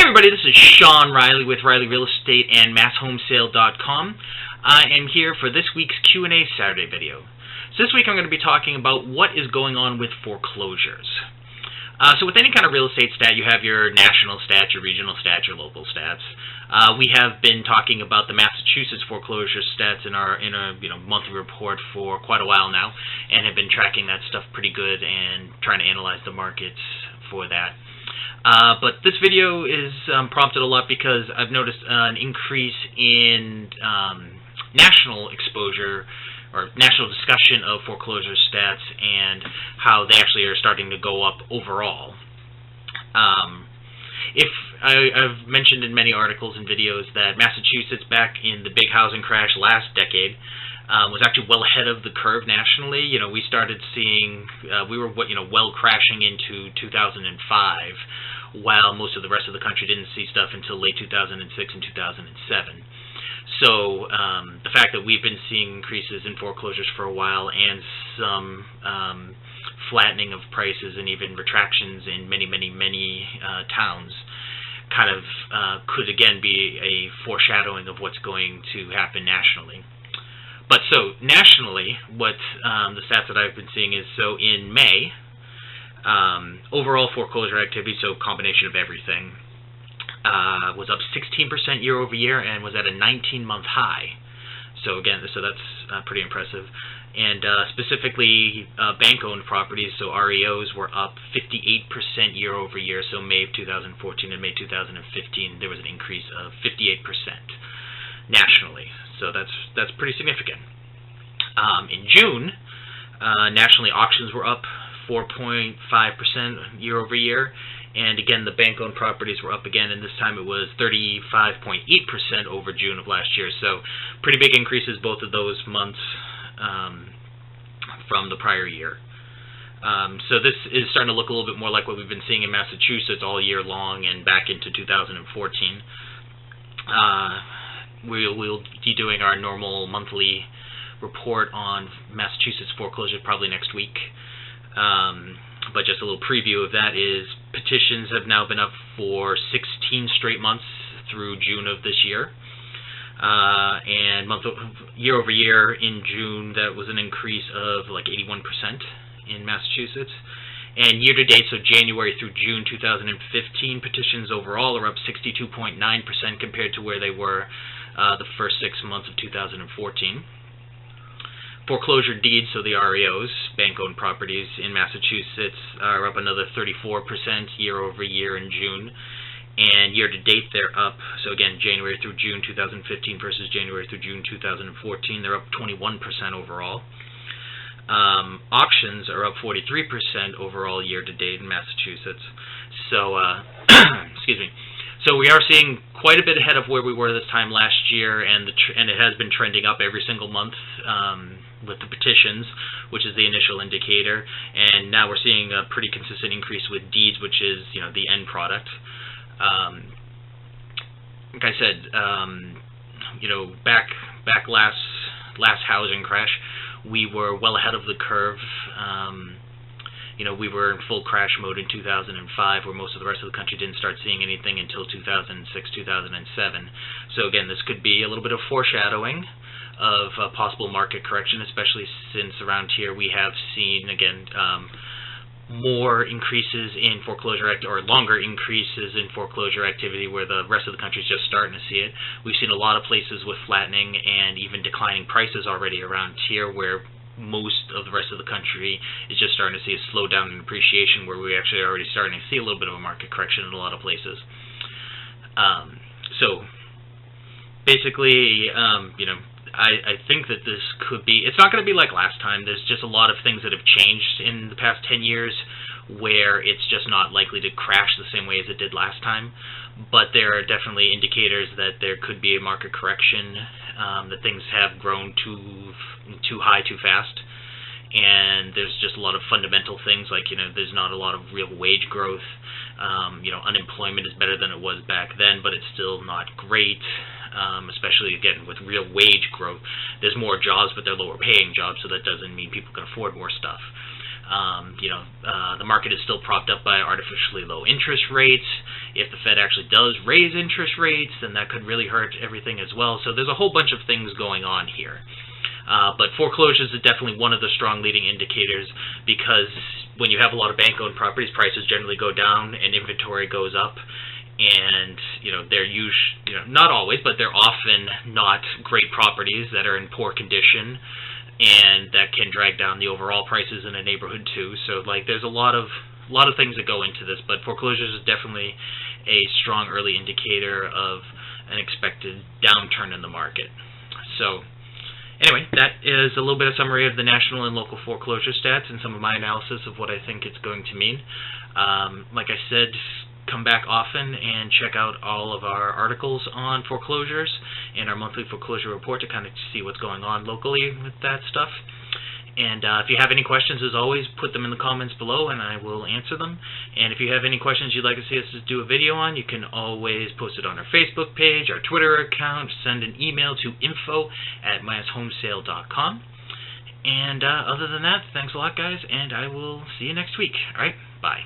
everybody, this is Sean Riley with Riley Real Estate and MassHomesale.com. I am here for this week's Q&A Saturday video. So this week I'm going to be talking about what is going on with foreclosures. So with any kind of real estate stat, you have your national stats, your regional stats, your local stats. We have been talking about the Massachusetts foreclosure stats in our monthly report for quite a while now, and have been tracking that stuff pretty good and trying to analyze the markets for that. But this video is prompted a lot because I've noticed an increase in national exposure or national discussion of foreclosure stats and how they actually are starting to go up overall. I've mentioned in many articles and videos that Massachusetts, back in the big housing crash last decade, was actually well ahead of the curve nationally. We started seeing, we were well crashing into 2005, while most of the rest of the country didn't see stuff until late 2006 and 2007. So the fact that we've been seeing increases in foreclosures for a while and some flattening of prices and even retractions in many towns kind of could again be a foreshadowing of what's going to happen nationally. But so nationally, what the stats that I've been seeing is, so in May, overall foreclosure activity, so combination of everything, was up 16% year over year and was at a 19-month high. So again, that's pretty impressive. And specifically, bank-owned properties, so REOs, were up 58% year over year. So May of 2014 and May 2015, there was an increase of 58% nationally. So that's pretty significant. In June, nationally, auctions were up 4.5% year over year, and again the bank-owned properties were up again, and this time it was 35.8% over June of last year. So pretty big increases both of those months from the prior year. So this is starting to look a little bit more like what we've been seeing in Massachusetts all year long and back into 2014. We'll be doing our normal monthly report on Massachusetts foreclosure probably next week. But just a little preview of that is petitions have now been up for 16 straight months through June of this year. And year over year in June, that was an increase of like 81% in Massachusetts. And year to date, so January through June 2015, petitions overall are up 62.9% compared to where they were the first 6 months of 2014. Foreclosure deeds, so the REOs, bank-owned properties in Massachusetts, are up another 34% year over year in June. And year to date, they're up, so again, January through June 2015 versus January through June 2014, they're up 21% overall. Auctions are up 43% overall year to date in Massachusetts. So, excuse me. So we are seeing quite a bit ahead of where we were this time last year, and it has been trending up every single month with the petitions, which is the initial indicator. And now we're seeing a pretty consistent increase with deeds, which is the end product. Like I said, back last housing crash, we were well ahead of the curve. We were in full crash mode in 2005, where most of the rest of the country didn't start seeing anything until 2006, 2007. So again, this could be a little bit of foreshadowing of a possible market correction, especially since around here we have seen, again, more increases in foreclosure or longer increases in foreclosure activity, where the rest of the country is just starting to see it. We've seen a lot of places with flattening and even declining prices already around here, where most of the rest of the country is just starting to see a slowdown in appreciation, where we actually are already starting to see a little bit of a market correction in a lot of places. So basically, I think that this could be, it's not going to be like last time. There's just a lot of things that have changed in the past 10 years where it's just not likely to crash the same way as it did last time. But there are definitely indicators that there could be a market correction, that things have grown too high too fast. And there's just a lot of fundamental things, like, there's not a lot of real wage growth. Unemployment is better than it was back then, but it's still not great. Especially, again, with real wage growth. There's more jobs, but they're lower paying jobs, so that doesn't mean people can afford more stuff. The market is still propped up by artificially low interest rates. If the Fed actually does raise interest rates, then that could really hurt everything as well. So there's a whole bunch of things going on here. But foreclosures is definitely one of the strong leading indicators, because when you have a lot of bank-owned properties, prices generally go down and inventory goes up. And they're not always, but they're often not great properties that are in poor condition, and that can drag down the overall prices in a neighborhood too. So there's a lot of things that go into this, but foreclosures is definitely a strong early indicator of an expected downturn in the market. So anyway, that is a little bit of summary of the national and local foreclosure stats and some of my analysis of what I think it's going to mean. Like I said, come back often and check out all of our articles on foreclosures and our monthly foreclosure report to kind of see what's going on locally with that stuff. And if you have any questions, as always, put them in the comments below and I will answer them. And if you have any questions you'd like to see us do a video on, you can always post it on our Facebook page, our Twitter account, send an email to info@myashomesale.com. And other than that, thanks a lot, guys, and I will see you next week. All right, bye.